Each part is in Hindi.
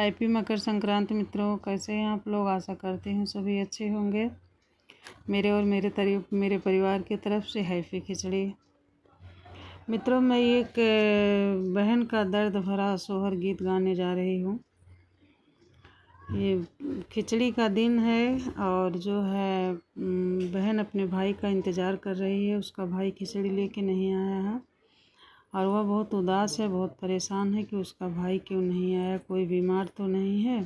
हैप्पी मकर संक्रांति मित्रों। कैसे हैं आप लोग? आशा करती हूँ सभी अच्छे होंगे। मेरे और मेरे परिवार की तरफ से हैप्पी खिचड़ी। मित्रों, मैं एक बहन का दर्द भरा सोहर गीत गाने जा रही हूँ। ये खिचड़ी का दिन है और जो है बहन अपने भाई का इंतज़ार कर रही है। उसका भाई खिचड़ी लेके नहीं आया है और वह बहुत उदास है, बहुत परेशान है कि उसका भाई क्यों नहीं आया, कोई बीमार तो नहीं है।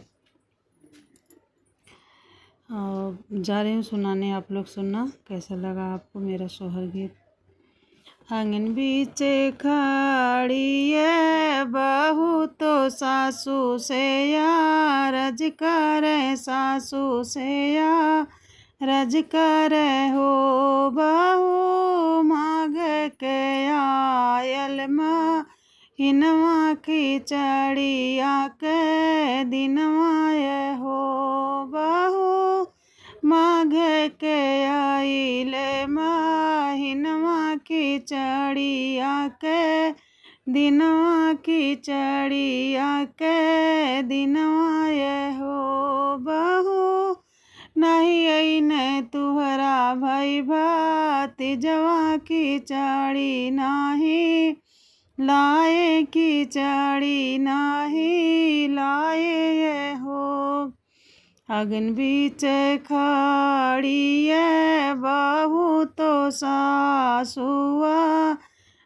और जा रही हूँ सुनाने, आप लोग सुनना कैसा लगा आपको मेरा सोहर गीत। आंगन बीचे खड़ी है बहू तो सासू से या रज करे, सासू से या रज करे हो बहू माघ के आयल माँ हिनवा की चढ़िया के दिनवाए हो बहू माघ के आइले माँ हिनवा की चढ़िया के दिनवा की चढ़िया के दिनवाए हो बहू नहीं अइने तुहरा भई भतीजवा की चढ़ी नाही लाए की चढ़ी नाही लाए हो। अगन बीच खड़ी है बहू तो सासुआ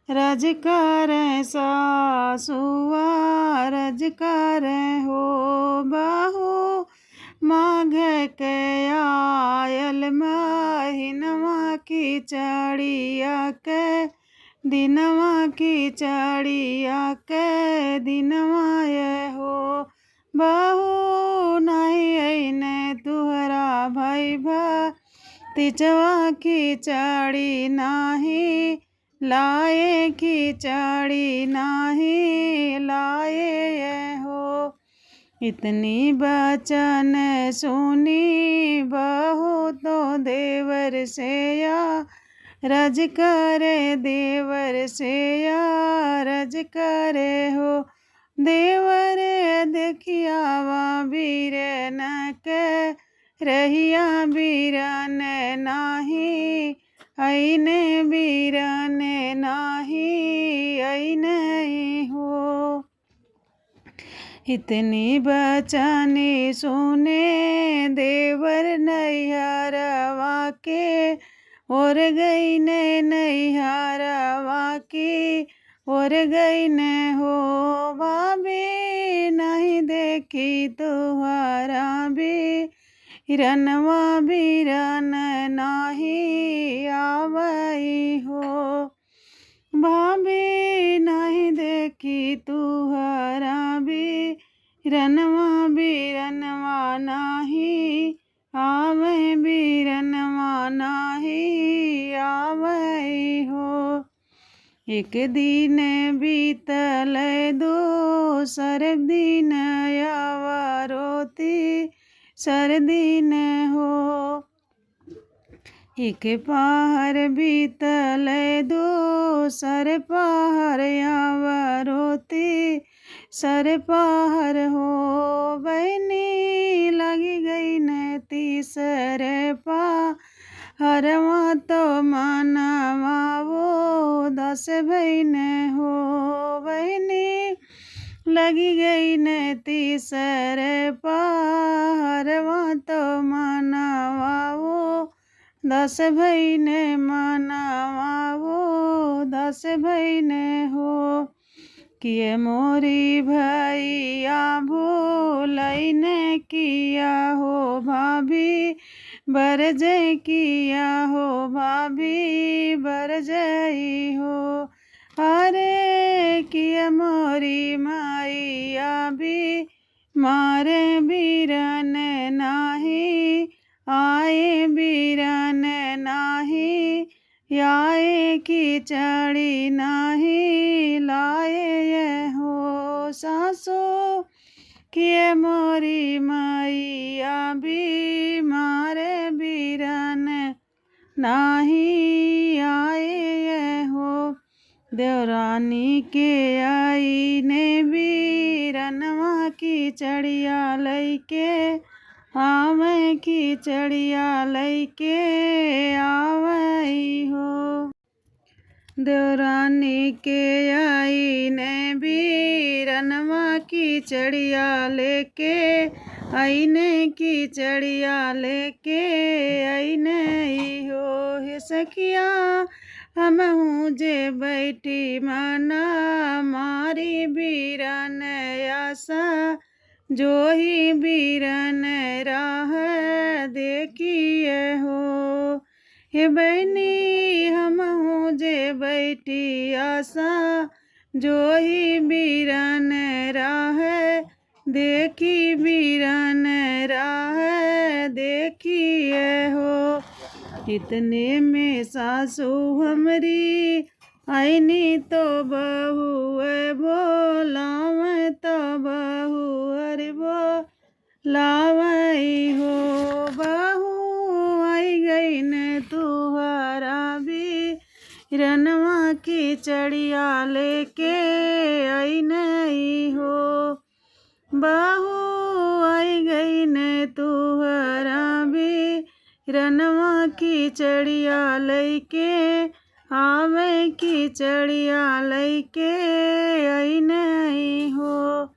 रज करे, सासुआ रज करे हो बहू माघ के आयल महीनवा की चढ़िया के दिनवा की चढ़िया के दिनवाए हो बहू नहीं अइने तुहरा भई भतीजवा की चढ़ी नाही लाए की चढ़ी नाही लाए हो। इतनी बचन सुनी बहू तो देवर से या रज करे, देवर से या रज करे हो देवर देखियावा बीरन के रहिया बीरन नाही अइने बीरन नाही अइने हो। इतनी बचनी सुने देवर नैहरवा के और गई ने नैहरवा की और गई ने हो भाभी नहीं देखी तुहरा भी रनवा बीरन नाही आवई हो भाभी नहीं देखी तुहरा भी रनवा बीरनवा नाही आवे बीरनवा नाही आवई हो। एक दिन बीतल दोसर दिन आवारोती सरदीन हो। एक पहर बीतल दोसर पहर आवारोती सर पहर हो बहनी लगी गई न तीसरे हरवा तो मानवा वो 10 बहन हो बहनी लगी गई न तीसरे हरवा तो मानवा वो 10 बहन मानवा वो 10 बहन हो। किए मोरी भैया भूलैने किया हो भाभी बरजय किया हो भाभी बरजई हो। अरे किए मोरी मैया भी मारे बीरन नाही आए बीरन नाही आए की चढ़ी नाही लाए हो सासू किए मोरी मैया भी मारे बीरन नाही आए हो देवरानी के आई ने बीरनवा की चढ़िया लैके आवे की चढ़िया लैके आवई हो। देवरानी के आई ने बीरनवा की चढ़िया लेके आईने की चढ़िया लेके आईने हो। हे सखिया हम हूँ जे बैठी मना मारी बीरन आशा जो ही बीरन राह देखिए हो। हे बहनी हम हूँ जे बैठी आशा जो ही बीरन राह देखी बीरन राह देखिए हो। इतने में सासू हमरी आईनी तो बहू बोलाव तो बहू अरे बोलावई हो। बहू आई गई ने तुहरा बीरनवा की चढ़िया लेके आई नहीं हो। बहू आई गई ने तुहरा बीरनवा की चढ़िया लैके आवे की चढ़िया लैके आई नहीं हो।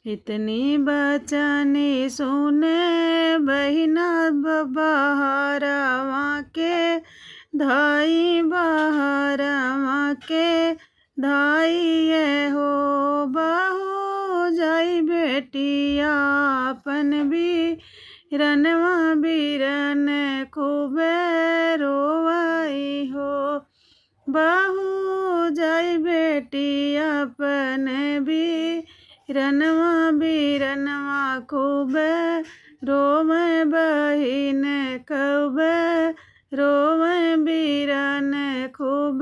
इतनी बचनी सुने बहिना बहारवा के धाई बहारवा के धाई हो। बहू जाई बेटिया अपन बीरनवा बीरन खूब रोवई हो। बहू जाई बेटी अपन बीरनवा बीरनवा खूब रोवे बहिन खूब रोवे बीरन खूब